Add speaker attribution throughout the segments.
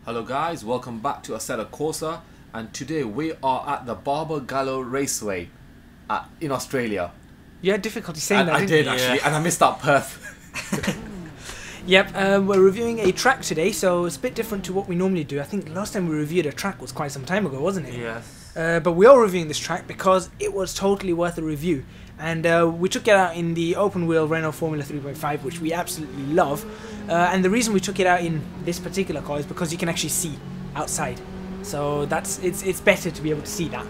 Speaker 1: Hello guys, welcome back to Assetto Corsa, and today we are at the Barbagallo Raceway in Australia.
Speaker 2: You had difficulty saying that,
Speaker 1: I did actually, and I missed out Perth.
Speaker 2: Yep, we're reviewing a track today, so it's a bit different to what we normally do. I think last time we reviewed a track was quite some time ago, wasn't it?
Speaker 3: Yes.
Speaker 2: But we are reviewing this track because it was totally worth a review. And we took it out in the open wheel Renault Formula 3.5, which we absolutely love. And the reason we took it out in this particular car is because you can actually see outside. So it's better to be able to see that.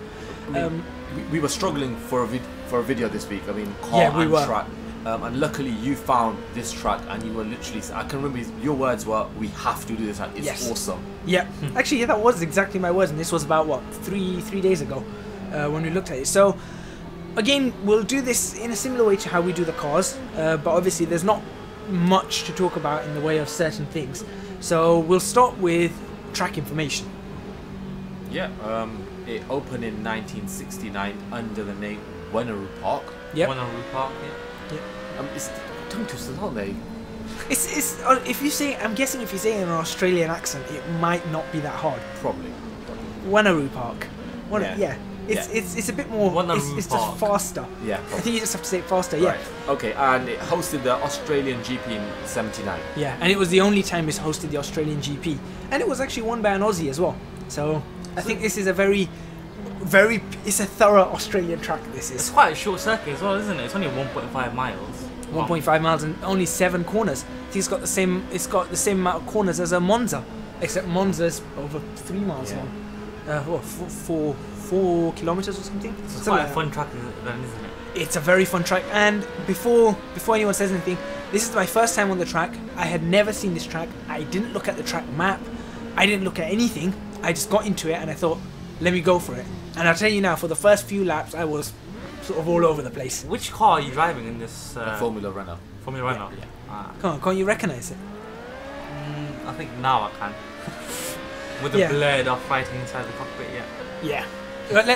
Speaker 1: We were struggling for a video this week. I mean, car
Speaker 2: Yeah, we
Speaker 1: and
Speaker 2: were.
Speaker 1: track. And luckily you found this track, and you were literally, I can remember your words were, "We have to do this. It's
Speaker 2: Yes.
Speaker 1: awesome."
Speaker 2: Yeah, actually, yeah, that was exactly my words, and this was about, what, three days ago when we looked at it. So, again, we'll do this in a similar way to how we do the cars, but obviously there's not much to talk about in the way of certain things. So, we'll start with track information.
Speaker 1: Yeah. It opened in 1969 under the name Wanneroo Park.
Speaker 2: Yep.
Speaker 3: Wanneroo Park, yeah.
Speaker 1: It's tongue twisters, aren't they?
Speaker 2: It's if you say, I'm guessing if you say it in an Australian accent, it might not be that hard.
Speaker 1: Probably.
Speaker 2: Wanneroo Park.
Speaker 1: Yeah.
Speaker 2: It's a bit more.
Speaker 3: Wanneroo
Speaker 2: It's
Speaker 3: Park.
Speaker 2: just faster.
Speaker 1: Yeah.
Speaker 2: I think you just have to say it faster. Yeah.
Speaker 1: Right. Okay, and it hosted the Australian GP in '79.
Speaker 2: Yeah, and it was the only time it's hosted the Australian GP, and it was actually won by an Aussie as well. So I think this is a very, it's a thorough Australian track. This
Speaker 3: It's
Speaker 2: is
Speaker 3: quite a short circuit as well, isn't it? It's only 1.5 miles.
Speaker 2: 1.5 miles and only 7 corners. I think it's got the same. It's got the same amount of corners as a Monza, except Monza's over 3 miles
Speaker 1: Yeah.
Speaker 2: long. What, 4 kilometers or something?
Speaker 3: It's
Speaker 2: Something
Speaker 3: quite a
Speaker 2: like
Speaker 3: fun track then, isn't it?
Speaker 2: that. It's a very fun track. And before anyone says anything, this is my first time on the track. I had never seen this track. I didn't look at the track map. I didn't look at anything. I just got into it and I thought, let me go for it. And I'll tell you now, for the first few laps, I was sort of all over the place.
Speaker 3: Which car are you driving in this
Speaker 1: Formula Renault.
Speaker 3: Formula Renault?
Speaker 1: Yeah.
Speaker 2: Come on, can't you recognise it?
Speaker 3: I think now I can. With the
Speaker 2: Yeah.
Speaker 3: blade off fighting inside the cockpit, yeah.
Speaker 2: Yeah. But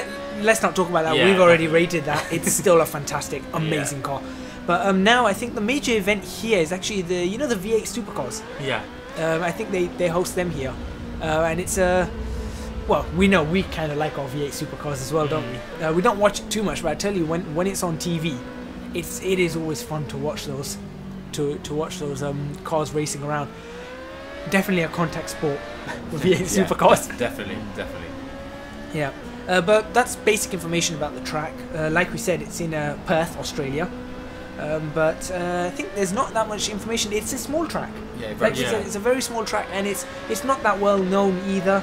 Speaker 2: let's not talk about that.
Speaker 3: Yeah,
Speaker 2: We've already
Speaker 3: definitely.
Speaker 2: rated that. It's still a fantastic, amazing car. But now I think the major event here is actually the V8 Supercars.
Speaker 3: Yeah.
Speaker 2: I think they host them here, and it's well, we know we kind of like our V8 Supercars as well, don't we? We don't watch it too much, but I tell you, when it's on TV, it is always fun to watch those cars racing around. Definitely a contact sport with V8 Supercars.
Speaker 1: Definitely.
Speaker 2: Yeah, but that's basic information about the track. Like we said, it's in Perth, Australia. But I think there's not that much information. It's a small track.
Speaker 1: Yeah,
Speaker 2: Like we said, it's a very small track, and it's not that well known either.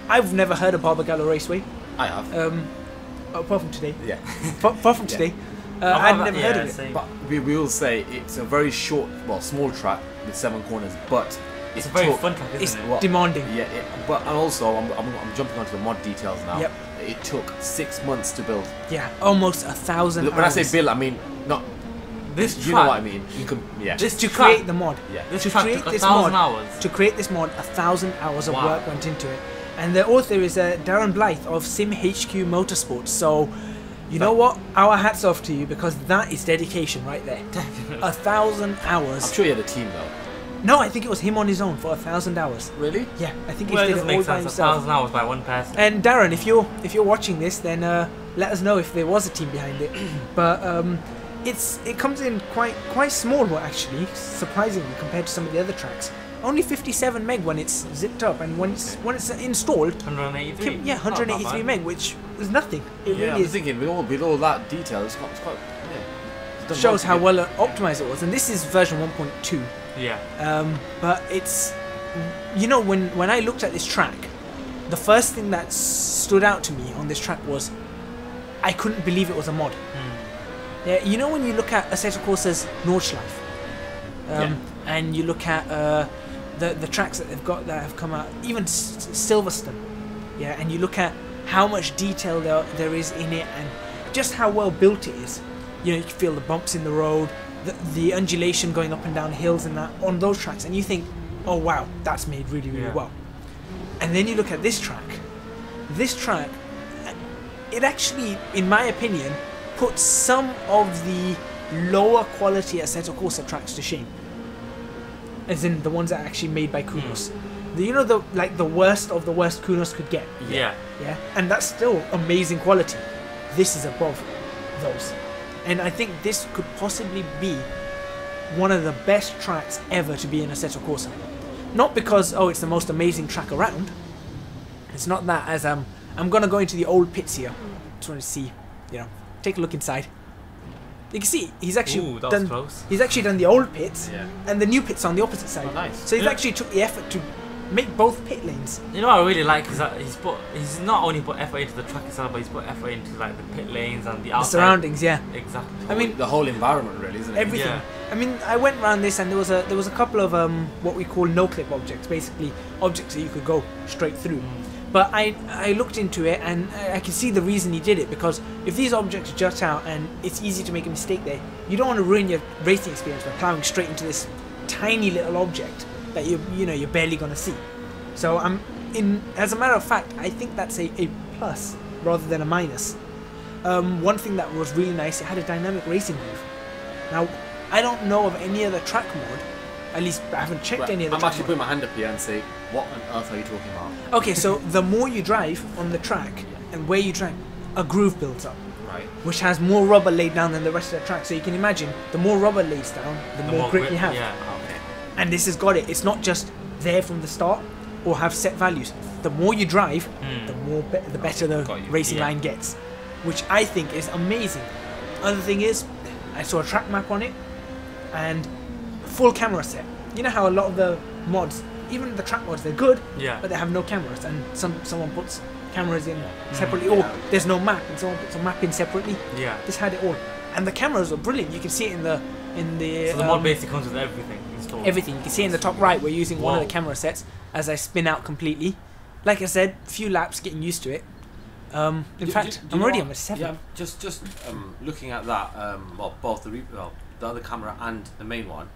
Speaker 2: I've never heard of Barbagallo Raceway.
Speaker 1: I have.
Speaker 2: Apart from today.
Speaker 1: Yeah.
Speaker 2: Apart from today, I'd never heard of it.
Speaker 3: Same.
Speaker 1: But we will say it's a very short, small track with 7 corners, but
Speaker 3: It's a very fun track, isn't
Speaker 2: It's
Speaker 3: it?
Speaker 1: Well,
Speaker 2: demanding.
Speaker 1: Yeah, but and also I'm jumping onto the mod details now.
Speaker 2: Yep.
Speaker 1: It took 6 months to build.
Speaker 2: Yeah, almost 1,000
Speaker 1: When I
Speaker 2: hours.
Speaker 1: say build, I mean not.
Speaker 3: This
Speaker 1: You
Speaker 3: track,
Speaker 1: know what I mean? You can, yeah.
Speaker 3: This
Speaker 2: to
Speaker 3: track,
Speaker 2: create the mod.
Speaker 1: Yeah.
Speaker 3: This
Speaker 2: to
Speaker 3: track
Speaker 2: create
Speaker 3: took
Speaker 2: this
Speaker 3: 1,000
Speaker 2: mod.
Speaker 3: hours.
Speaker 2: To create this mod, 1,000 hours of
Speaker 3: Wow.
Speaker 2: work went into it. And the author is Darren Blythe of Sim HQ Motorsports. So, you know what? Our hats off to you, because that is dedication right there. 1,000 hours.
Speaker 1: I'm sure you had a team though.
Speaker 2: No, I think it was him on his own for 1,000 hours.
Speaker 1: Really?
Speaker 2: Yeah, I think he
Speaker 3: Well, it
Speaker 2: did
Speaker 3: doesn't
Speaker 2: it all
Speaker 3: make
Speaker 2: by
Speaker 3: sense.
Speaker 2: himself.
Speaker 3: 1,000 hours by one person.
Speaker 2: And Darren, if you're watching this, then let us know if there was a team behind it. But it comes in quite small, actually, surprisingly, compared to some of the other tracks. Only 57 meg when it's zipped up, and when it's installed,
Speaker 3: 183.
Speaker 2: yeah,
Speaker 3: Not
Speaker 2: 183
Speaker 3: bad.
Speaker 2: meg, which is nothing. It
Speaker 1: Yeah,
Speaker 2: really
Speaker 1: I'm
Speaker 2: is.
Speaker 1: thinking with all that detail, it's quite. Yeah. It's done
Speaker 2: Shows
Speaker 1: to
Speaker 2: how
Speaker 1: get-
Speaker 2: well optimized it was. And this is version 1.2.
Speaker 3: Yeah.
Speaker 2: But it's, when I looked at this track, the first thing that stood out to me on this track was I couldn't believe it was a mod. Yeah, when you look at Assetto Corsa's Nordschleife, and you look at the tracks that they've got that have come out, even Silverstone, yeah, and you look at how much detail there is in it and just how well built it is. You can feel the bumps in the road, the undulation going up and down hills and that on those tracks, and you think, oh wow, that's made really well. And then you look at this track, it actually, in my opinion, puts some of the lower quality Assetto Corsa tracks to shame. As in the ones that are actually made by Kudos. the worst of the worst Kunos could get.
Speaker 3: Yeah.
Speaker 2: Yeah, and that's still amazing quality. This is above those, and I think this could possibly be one of the best tracks ever to be in Assetto Corsa. Not because it's the most amazing track around. It's not that. As I'm gonna go into the old pits here. Just want to see, take a look inside. You can see he's actually
Speaker 3: Ooh, that was close.
Speaker 2: He's actually done the old pits
Speaker 1: Yeah.
Speaker 2: and the new pits on the opposite side.
Speaker 1: Oh, nice.
Speaker 2: So he's actually took the effort to make both pit lanes.
Speaker 3: You know what I really like is that he's not only put effort into the track itself, but he's put effort into like the pit lanes and the outside.
Speaker 2: The surroundings, yeah.
Speaker 3: Exactly.
Speaker 2: I mean,
Speaker 1: the whole environment, really, isn't it?
Speaker 2: Everything.
Speaker 3: Yeah.
Speaker 2: I mean, I went around this and there was a couple of what we call no clip objects, basically objects that you could go straight through. But I looked into it and I can see the reason he did it, because if these objects jut out and it's easy to make a mistake there, you don't want to ruin your racing experience by plowing straight into this tiny little object that you're barely gonna see. So as a matter of fact, I think that's a plus rather than a minus. One thing that was really nice, it had a dynamic racing move. Now, I don't know of any other track mod, at least I haven't checked any other
Speaker 1: I'm
Speaker 2: track
Speaker 1: actually
Speaker 2: mod.
Speaker 1: putting my hand up here and say, what on earth are you talking about?
Speaker 2: Okay, so the more you drive on the track and where you drive, a groove builds up,
Speaker 1: Right.
Speaker 2: which has more rubber laid down than the rest of the track. So you can imagine, the more rubber lays down, the more grip you have.
Speaker 3: Yeah. Okay.
Speaker 2: And this has got it. It's not just there from the start or have set values. The more you drive, the better the
Speaker 1: Got you.
Speaker 2: racing
Speaker 3: Yeah.
Speaker 2: line gets, which I think is amazing. Other thing is, I saw a track map on it and full camera set. You know how a lot of the mods, even the track mods, they're good,
Speaker 3: Yeah.
Speaker 2: but they have no cameras, and someone puts cameras in separately, or there's no map and someone puts a map in separately.
Speaker 3: Yeah.
Speaker 2: This had it all, and the cameras were brilliant. You can see it in the
Speaker 3: So the mod basically comes with everything installed.
Speaker 2: everything. You can see in the top right, we're using one of the
Speaker 3: Wow.
Speaker 2: camera sets as I spin out completely. Like I said, few laps getting used to it. In fact, I'm already on a 7.
Speaker 1: Yeah, just looking at that, well, both the other camera and the main one,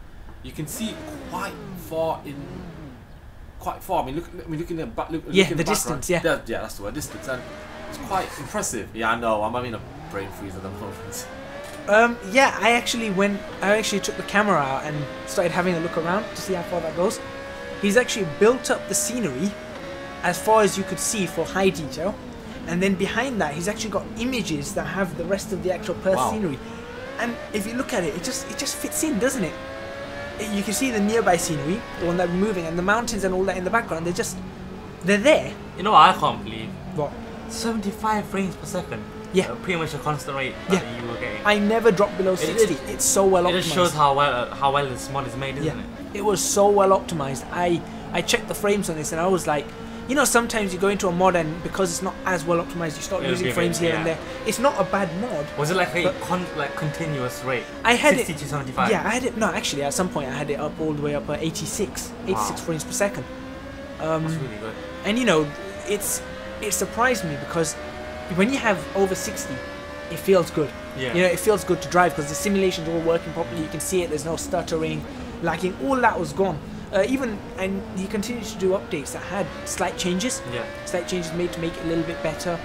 Speaker 1: you can see quite far. I mean, looking at
Speaker 2: Yeah,
Speaker 1: looking
Speaker 2: the
Speaker 1: at background,
Speaker 2: distance, yeah.
Speaker 1: yeah, that's the word, distance, and it's quite impressive. Yeah, I know. I'm having a brain freeze at the moment.
Speaker 2: Yeah, I actually took the camera out and started having a look around to see how far that goes. He's actually built up the scenery as far as you could see for high detail, and then behind that he's actually got images that have the rest of the actual Perth
Speaker 1: Wow.
Speaker 2: scenery. And if you look at it, it just fits in, doesn't it? You can see the nearby scenery, the one that we're moving, and the mountains and all that in the background. They're there.
Speaker 3: You know what I can't believe?
Speaker 2: What?
Speaker 3: 75 frames per second.
Speaker 2: Yeah.
Speaker 3: Pretty much a constant rate that
Speaker 2: Yeah.
Speaker 3: you were getting.
Speaker 2: I never dropped below 60. It's so well optimized.
Speaker 3: It just shows how well this mod is made, isn't
Speaker 2: Yeah,
Speaker 3: it?
Speaker 2: it was so well optimized. I checked the frames on this and I was like, sometimes you go into a mod and because it's not as well optimized, you start
Speaker 3: It'll
Speaker 2: losing
Speaker 3: give
Speaker 2: frames
Speaker 3: it,
Speaker 2: here and
Speaker 3: yeah.
Speaker 2: there. It's not a bad mod.
Speaker 3: Was it like a
Speaker 2: But-
Speaker 3: continuous rate?
Speaker 2: I had
Speaker 3: 60
Speaker 2: it.
Speaker 3: to 75?
Speaker 2: Yeah, I had it. No, actually, at some point I had it up all the way up at 86
Speaker 3: Wow.
Speaker 2: frames per second.
Speaker 3: That's really good.
Speaker 2: And it surprised me because when you have over 60, it feels good.
Speaker 3: Yeah.
Speaker 2: It feels good to drive because the simulation's all working properly. You can see it. There's no stuttering, lagging. All that was gone. And he continued to do updates that had slight changes.
Speaker 3: Yeah.
Speaker 2: Slight changes made to make it a little bit better,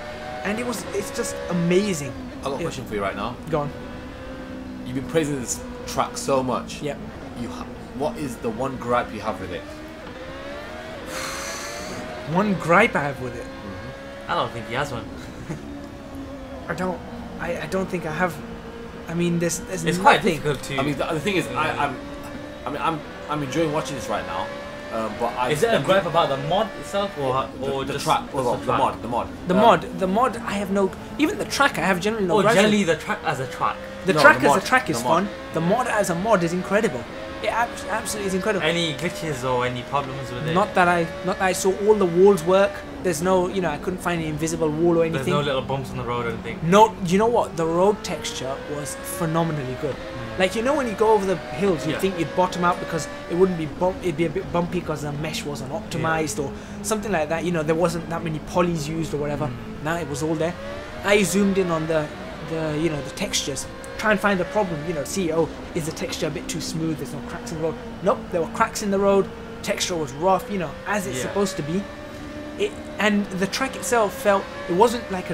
Speaker 2: and it's just amazing.
Speaker 1: I've got a question for you right now.
Speaker 2: Go on.
Speaker 1: You've been praising this track so much.
Speaker 2: Yeah.
Speaker 1: What is the one gripe you have with it?
Speaker 2: One gripe I have with it.
Speaker 3: I don't think he has one.
Speaker 2: I don't think I have. I mean, there's
Speaker 3: It's
Speaker 2: nothing.
Speaker 3: quite difficult to.
Speaker 1: I mean, the thing is, I'm enjoying watching this right now. But
Speaker 3: is it a gripe about the mod itself or
Speaker 1: the
Speaker 3: just
Speaker 1: track? Well,
Speaker 3: the
Speaker 1: the
Speaker 3: track?
Speaker 1: mod.
Speaker 2: The mod. I have no. Even the track, I have generally no.
Speaker 3: Or
Speaker 2: gripes with.
Speaker 3: generally the track as a track.
Speaker 2: The
Speaker 1: No,
Speaker 2: track
Speaker 1: the
Speaker 2: as
Speaker 1: mod.
Speaker 2: a track is
Speaker 1: The mod.
Speaker 2: fun. The mod as a mod is incredible. It absolutely is incredible.
Speaker 3: Any glitches or any problems with it?
Speaker 2: Not that I saw all the walls work. There's no, I couldn't find an invisible wall or anything.
Speaker 3: There's no little bumps on the road or anything.
Speaker 2: No, you know what? The road texture was phenomenally good. Like, when you go over the hills, you'd
Speaker 3: Yeah.
Speaker 2: think you'd bottom out because it wouldn't be it'd be a bit bumpy because the mesh wasn't optimized or something like that. There wasn't that many polys used or whatever. Nah, it was all there. I zoomed in on the textures. Try and find the problem, see, is the texture a bit too smooth? There's no cracks in the road. Nope, there were cracks in the road. Texture was rough, as it's
Speaker 3: Yeah.
Speaker 2: supposed to be. And the track itself it wasn't like a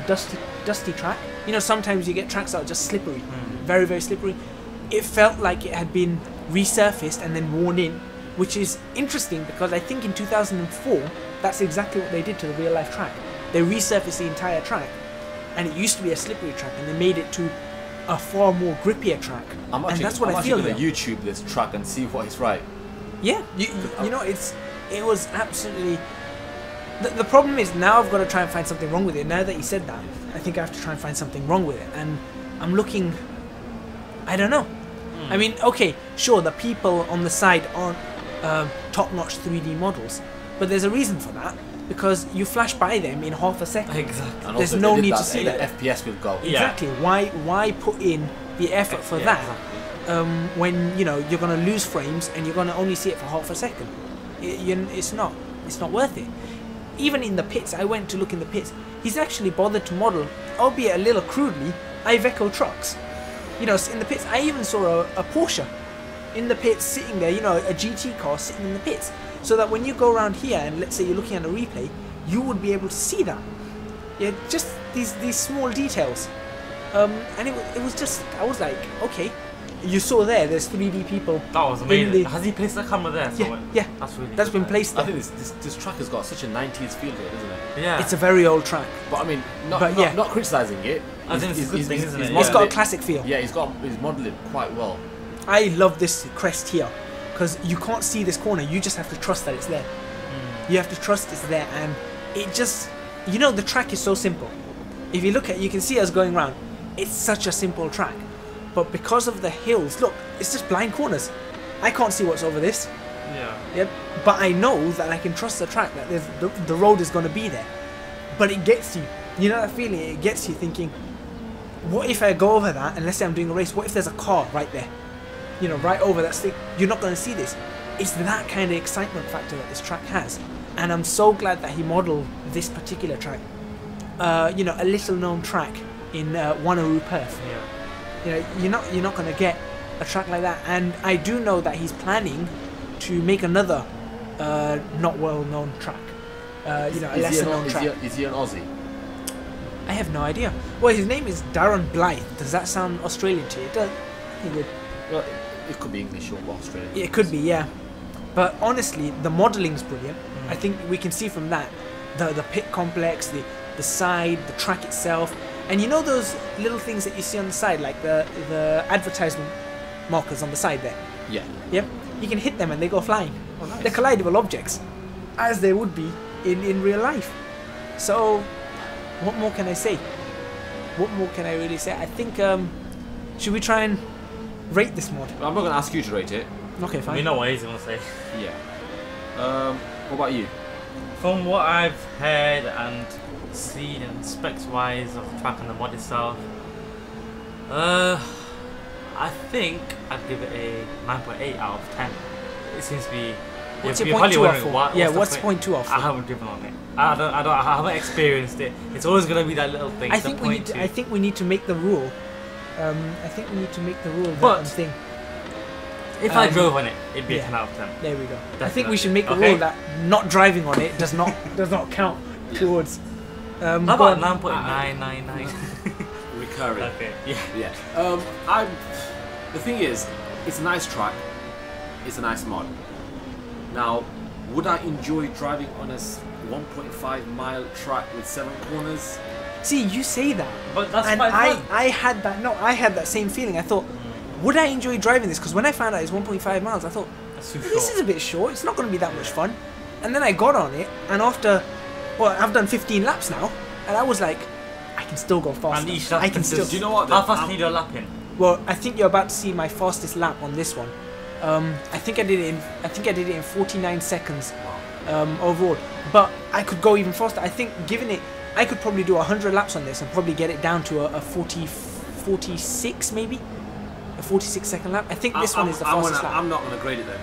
Speaker 2: dusty track. Sometimes you get tracks that are just slippery, very, very slippery. It felt like it had been resurfaced and then worn in which is interesting because I think in 2004 that's exactly what they did to the real life track. They resurfaced the entire track, and it used to be a slippery track, and they made it to a far more grippier track. And that's what I feel.
Speaker 1: I'm actually going to YouTube this track and see what is right.
Speaker 2: Yeah, you know, it was absolutely. The problem is now I've got to try and find something wrong with it. Now that you said that, I think I have to try and find something wrong with it, and I'm looking. I don't know. I mean, okay, sure, the people on the side aren't top-notch 3D models, but there's a reason for that, because you flash by them in half a second.
Speaker 3: Exactly.
Speaker 1: And
Speaker 2: There's
Speaker 1: also
Speaker 2: no
Speaker 1: they did
Speaker 2: need
Speaker 1: that,
Speaker 2: to see that.
Speaker 1: FPS will go.
Speaker 2: Exactly. Why put in the effort for that when you know you're going to lose frames and you're going to only see it for half a second? It's not worth it. Even in the pits, I went to look in the pits. He's actually bothered to model, albeit a little crudely, Iveco trucks. You know, in the pits. I even saw a Porsche in the pits sitting there. You know, a GT car sitting in the pits, so that when you go around here and let's say you're looking at a replay, you would be able to see that. Yeah, just these small details. And it was just, I was like, okay, you saw there's 3D people.
Speaker 3: That was amazing. Has he placed the camera there?
Speaker 2: Yeah.
Speaker 3: That's
Speaker 2: been placed there.
Speaker 1: I think this track has got such a 90s feel to it, doesn't it?
Speaker 3: Yeah.
Speaker 2: It's a very old track.
Speaker 1: But I mean, not criticising it.
Speaker 3: I think it's a good thing, isn't it?
Speaker 2: It's got a classic feel.
Speaker 1: Yeah, he's modelled it quite well.
Speaker 2: I love this crest here, because you can't see this corner, you just have to trust that it's there. You have to trust it's there, and it just, you know, the track is so simple. If you look at, you can see us going around. It's such a simple track, but because of the hills, look, it's just blind corners. I can't see what's over this.
Speaker 3: Yeah.
Speaker 2: Yep. But I know that I can trust the track, that the road is going to be there. But it gets you. You know that feeling? It gets you thinking, what if I go over that, and let's say I'm doing a race, what if there's a car right there? You know, right over that stick. You're not going to see this. It's that kind of excitement factor that this track has. And I'm so glad that he modelled this particular track. You know, a little known track in Wanneroo, Perth.
Speaker 3: Yeah.
Speaker 2: You know, you're not going to get a track like that. And I do know that he's planning to make another not well-known track. You know, a lesser-known track.
Speaker 1: Is he an Aussie?
Speaker 2: I have no idea. Well, his name is Darren Blythe. Does that sound Australian to you? It does. He would.
Speaker 1: Well, it could be English or Australian.
Speaker 2: It could be, yeah. But honestly, the modelling's brilliant. I think we can see from that the pit complex, the side, the track itself, and you know those little things that you see on the side, like the advertisement markers on the side there.
Speaker 1: Yeah.
Speaker 2: Yep. You can hit them and they go flying.
Speaker 1: Oh, nice.
Speaker 2: They're collidable objects, as they would be in real life. So, what more can I say? What more can I really say? I think should we try and rate this mod?
Speaker 1: I'm not going to ask you to rate it.
Speaker 2: Okay, fine.
Speaker 3: We know what he's going to say.
Speaker 1: Yeah. What about you?
Speaker 3: From what I've heard and seen and specs wise of the track and the mod itself, I think I'd give it a 9.8 out of 10. It seems to be.
Speaker 2: What's
Speaker 3: you're
Speaker 2: your point
Speaker 3: probably
Speaker 2: two off
Speaker 3: wondering,
Speaker 2: for? Yeah, what's the point two off for?
Speaker 3: I haven't driven on it. I haven't experienced it. It's always going to be that little thing.
Speaker 2: I think we need to make the rule. I think we need to make the rule that thing.
Speaker 3: If I drove on it, it'd be a 10 out of 10.
Speaker 2: There we go.
Speaker 3: Definitely.
Speaker 2: I think we should make a rule that not driving on it does not count towards.
Speaker 3: How about 9.999?
Speaker 1: Recurring.
Speaker 3: Okay. Yeah.
Speaker 1: Yeah. The thing is, it's a nice track. It's a nice mod. Now, would I enjoy driving on a 1.5 mile track with 7 corners?
Speaker 2: See, you say that,
Speaker 3: But that's
Speaker 2: and
Speaker 3: quite fun.
Speaker 2: I had that. No, I had that same feeling. I thought, would I enjoy driving this? Because when I found out it's 1.5 miles, I thought,
Speaker 3: That's too
Speaker 2: this
Speaker 3: short.
Speaker 2: is a bit short. It's not going to be that much fun. And then I got on it, and after, I've done 15 laps now, and I was like, I can still go faster.
Speaker 3: And each lap
Speaker 2: I can still.
Speaker 1: Do you know what?
Speaker 3: How fast need your lap in?
Speaker 2: Well, I think you're about to see my fastest lap on this one. I think I did it in 49 seconds overall. But I could go even faster. I think I could probably do 100 laps on this and probably get it down to a 46 maybe, a 46 second lap. I think this one is the fastest lap.
Speaker 1: I'm not going to grade it then.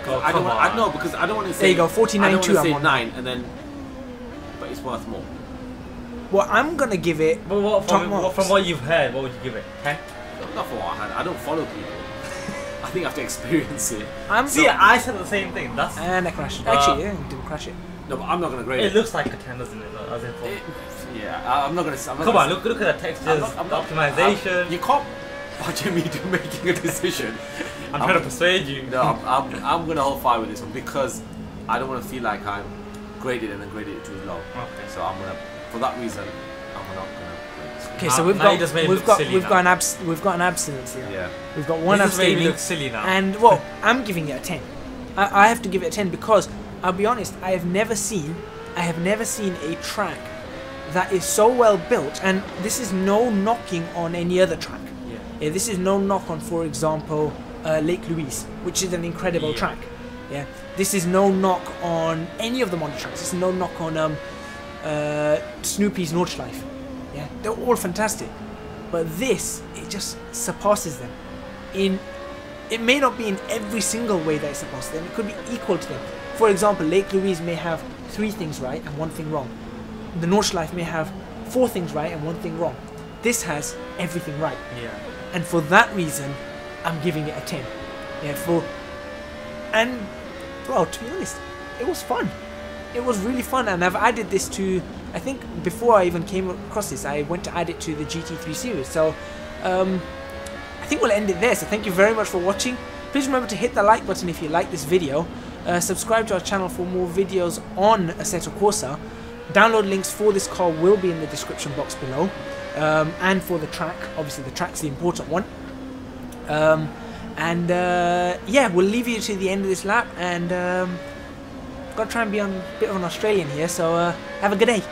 Speaker 3: Oh,
Speaker 1: I don't want. Because I don't want to say.
Speaker 2: There you go, 49.2.
Speaker 1: I don't want to say
Speaker 2: I'm on
Speaker 1: 9 and then, but it's worth more.
Speaker 2: Well, I'm gonna give it.
Speaker 3: But
Speaker 2: top marks.
Speaker 3: from what you've heard, what would you give it? 10?
Speaker 1: Not for what I had. I don't follow people. I think I have to experience it.
Speaker 3: See, I said the same thing. That's
Speaker 2: And I crashed it. Actually, yeah, I didn't crash it.
Speaker 1: No, but I'm not going to grade
Speaker 3: it
Speaker 1: it.
Speaker 3: looks like a 10, doesn't it? As in for,
Speaker 1: Yeah, I'm not going to.
Speaker 3: come on, look at the textures,
Speaker 1: I'm not-
Speaker 3: optimization.
Speaker 1: You can't budget me to making a decision.
Speaker 3: I'm trying to persuade you.
Speaker 1: No, I'm gonna hold fire with this one because I don't want to feel like I'm graded and then graded it too low.
Speaker 3: Okay.
Speaker 1: So I'm gonna, for that reason, I'm not gonna grade this one.
Speaker 2: Okay, so
Speaker 3: Now you just made it look silly
Speaker 2: we've
Speaker 3: now.
Speaker 2: got an abstinence here.
Speaker 1: Yeah.
Speaker 2: We've got one
Speaker 3: This is where you
Speaker 2: abstaining,
Speaker 3: look silly now.
Speaker 2: and well, I'm giving it a 10. I have to give it a 10 because I'll be honest, I have never seen a track that is so well built, and this is no knocking on any other track. Yeah, this is no knock on, for example, Lake Louise, which is an incredible track. Yeah, this is no knock on any of the Monty tracks. This is no knock on Snoopy's Nordschleife. Yeah, they're all fantastic, but this, it just surpasses them. It may not be in every single way that it surpasses them. It could be equal to them. For example, Lake Louise may have 3 things right and 1 thing wrong. The Nordschleife may have 4 things right and 1 thing wrong. This has everything right.
Speaker 3: Yeah.
Speaker 2: And for that reason, I'm giving it a 10. Yeah, and well, to be honest, it was fun. It was really fun, and I've added this to, I think before I even came across this, I went to add it to the GT3 series. So I think we'll end it there. So thank you very much for watching. Please remember to hit the like button if you like this video. Subscribe to our channel for more videos on Assetto Corsa. Download links for this car will be in the description box below. And for the track, obviously the track's the important one. Yeah, we'll leave you to the end of this lap, and got to try and be on a bit of an Australian here, so have a good day.